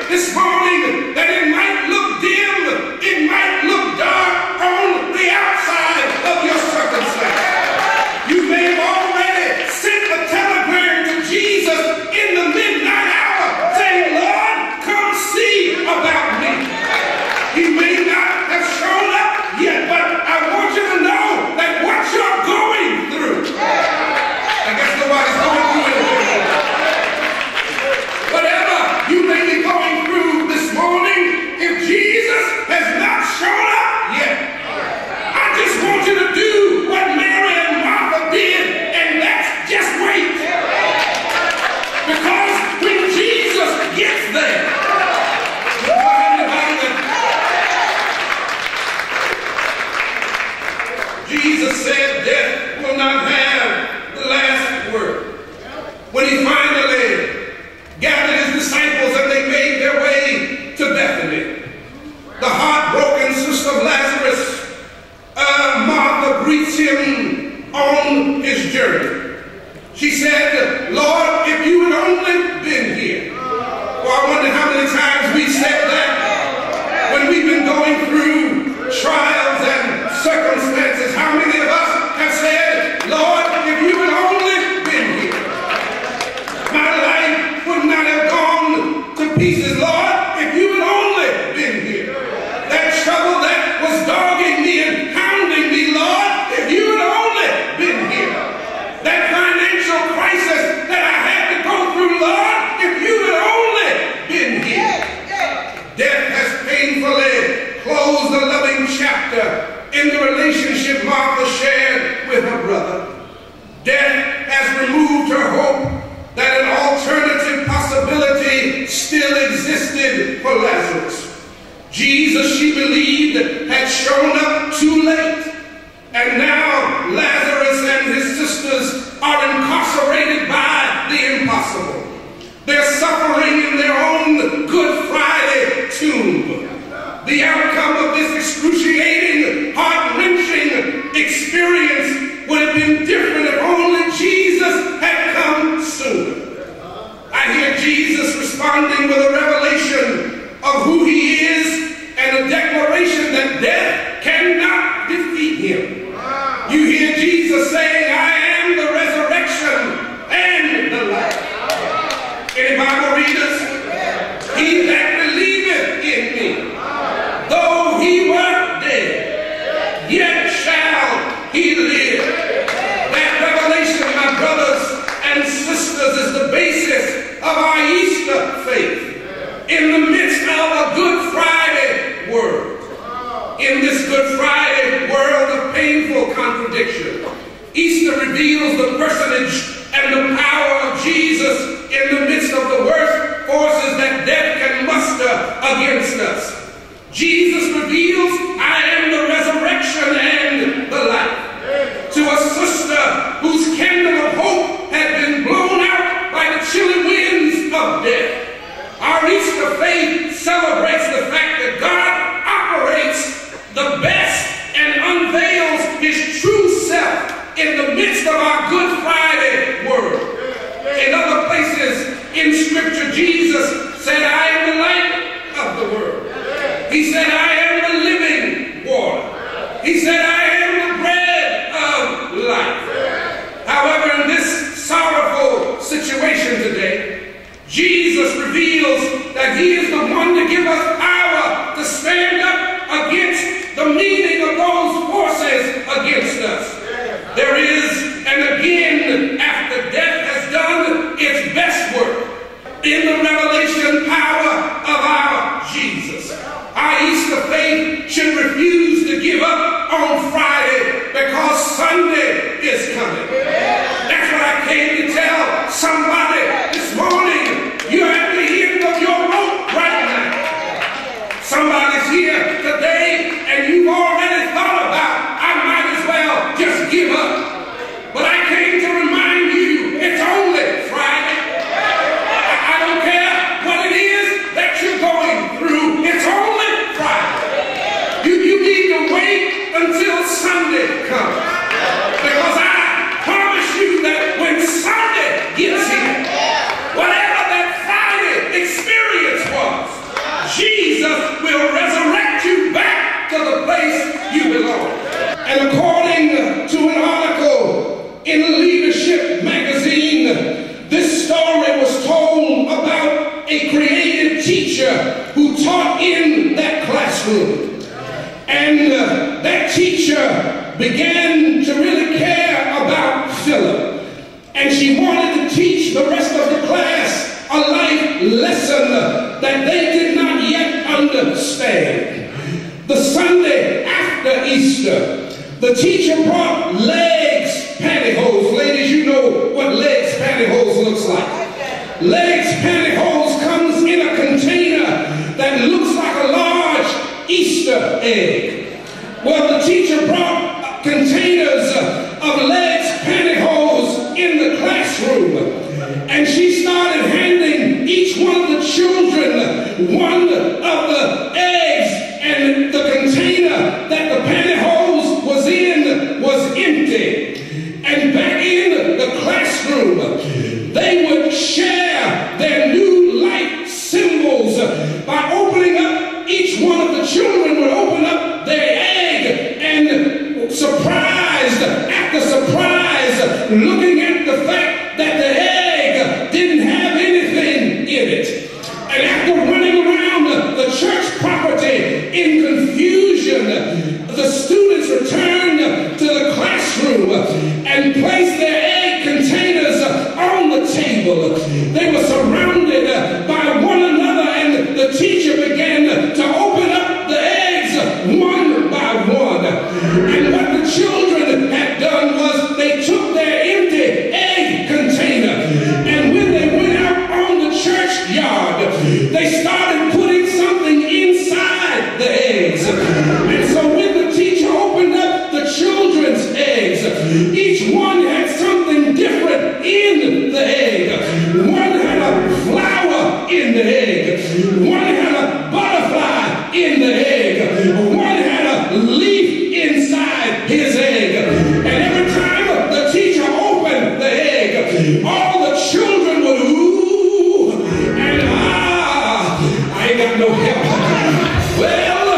this morning that it might look dim, it might look dark on the outside of your circumstance. You may have already sent a telegram to Jesus in the midnight hour saying, Lord, come see about me. He may not have shown up yet, but I want you to know that what you're going through, I guess nobody's going through anything. Whatever you may be going through this morning, if Jesus has not shown up yet, I just want you to do what Mary and Martha did, and that's just wait. Because when Jesus gets there, Jesus said death will not have the last word. When he finally gathered his disciples and they made their way to Bethany, the heartbroken sister of Lazarus, Martha, greets him on his journey. She said, Lord, if you had only been here. Well, I wonder how many times we said that when we've been going through trials and circumstances. How many of us have said, Lord, if you had only been here, my life would not have gone to pieces. Lord, if you had only been here, that trouble that was dogging me and hounding me, Lord, if you had only been here, that financial crisis that I had to go through, Lord, if you had only been here. Death has painfully closed a loving chapter in the relationship Martha shared with her brother. Death has removed her hope that an alternative possibility still existed for Lazarus. Jesus, she believed, had shown up too late, and now Lazarus and his sisters are incarcerated by the impossible. They're suffering in their own Good Friday tomb. The outcome of this excruciating, heart-wrenching experience would have been different if only Jesus had come sooner. I hear Jesus responding with a revelation of who he is and a declaration that death cannot defeat him. You hear Jesus saying, I am the resurrection and the life. Any Bible readers? He that believeth in me, though he were dead, yet shall he live. That revelation, my brothers and sisters, is the basis of our Easter faith. In the midst of a Good Friday world, in this Good Friday world of painful contradiction, Easter reveals the personage and the power of Jesus in the midst of the worst forces that death can muster against us. Jesus reveals, I am the resurrection and the life. To a sister whose candle of hope had been blown out by the chilly winds of death, our Easter faith celebrates the fact that God operates the best and unveils his true self in the midst of our Good Friday world. In other places in Scripture, Jesus said, I am the light of the world. He said, I am the living water. He said, I am the bread of life. However, in this sorrowful situation today, Jesus reveals that he is the one to give us power to stand up against the meaning of those forces against us. There is an again after death has done its best work in the revelation power of our Jesus. Our Easter faith should refuse to give up on Friday because Sunday is coming. That's what I came to tell somebody this morning. You're at the end of your rope right now. Somebody's here today and you've already thought about, I might as well just give up. But I came to remind you, it's only Friday. I don't care what it is that you're going through. It's only Friday. You need to wait until Sunday comes. Because I promise you that when Sunday gets here, Leadership magazine, this story was told about a creative teacher who taught in that classroom. And that teacher began to really care about Philip. And she wanted to teach the rest of the class a life lesson that they did not yet understand. The Sunday after Easter, the teacher brought legs pantyhose. Ladies, you know what legs pantyhose looks like. Legs pantyhose comes in a container that looks like a large Easter egg. Well, the teacher brought containers of legs pantyhose in the classroom, and she started handing each one of the children one of the eggs, and the container that the pantyhose was in was empty. And back in the classroom, they would share their new life symbols by opening up. Each one of the children would open up their egg, and surprised after surprise, looking at the fact that the egg didn't have anything in it. And after running around the church property in confusion, the students returned to the classroom and placed their egg containers on the table. They were surrounded by one another, and the teacher began to open up the eggs one by one. And what the children had done was they took their empty egg container, and when they went out on the church yard, they started putting something inside the eggs. And so when the teacher opened up the children's eggs, each one had something different in the egg. One had a flower in the egg. One had a butterfly in the egg. One had a leaf inside his egg. And every time the teacher opened the egg, all the children would ooh and ah. I ain't got no help. Well,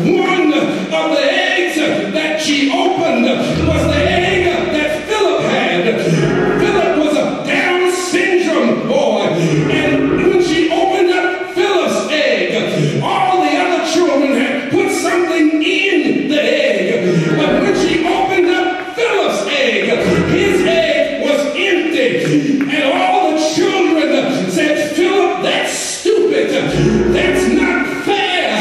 one of the eggs that she opened was the egg that Philip had. Philip was a Down syndrome boy, and when she opened up Philip's egg, all the other children had put something in the egg. But when she opened up Philip's egg, his egg was empty, and all the children said, "Philip, that's stupid. That's not fair.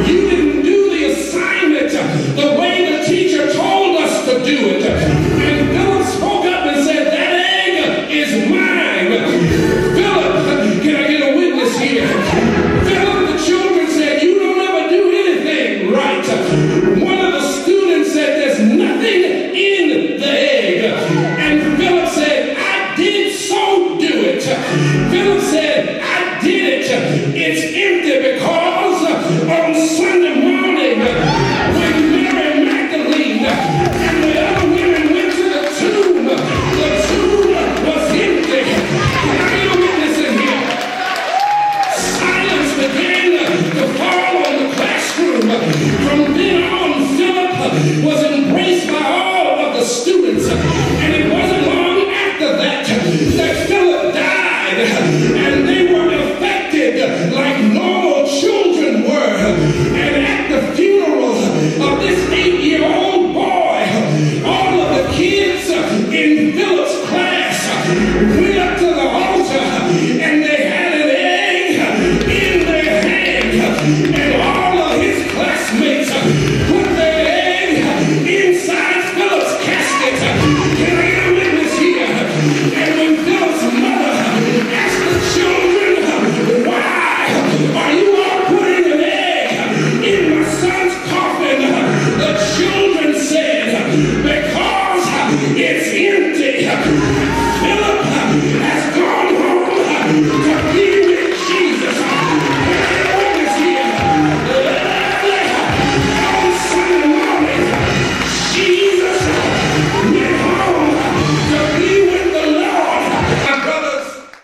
You didn't do the assignment the way the teacher told us to do it." And Philip spoke up and said, "That egg is mine." Philip, can I get a witness here? Philip, the children said, "You don't ever do anything right." One of the students said, "There's nothing in the egg." And Philip said, "I did so do it." Philip said, "I did it. It's empty because on Sunday morning, when Mary Magdalene and the other women went to the tomb was empty." Can I get a witness in here? Silence began to fall on the classroom. From then on, Philip was embraced by all of the students. And it wasn't long after that Philip died, and they were affected like normal children were. And at the funeral of this 8-year-old boy, all of the kids in Philip's class went up to the altar, and they had an egg in their hand, and all of his classmates put their egg inside Philip's casket. Can I get a witness here? And when Philip's mother asked the children, "Why are you all putting an egg in my son's coffin?" the children said, "Because it's empty. Philip has gone home to be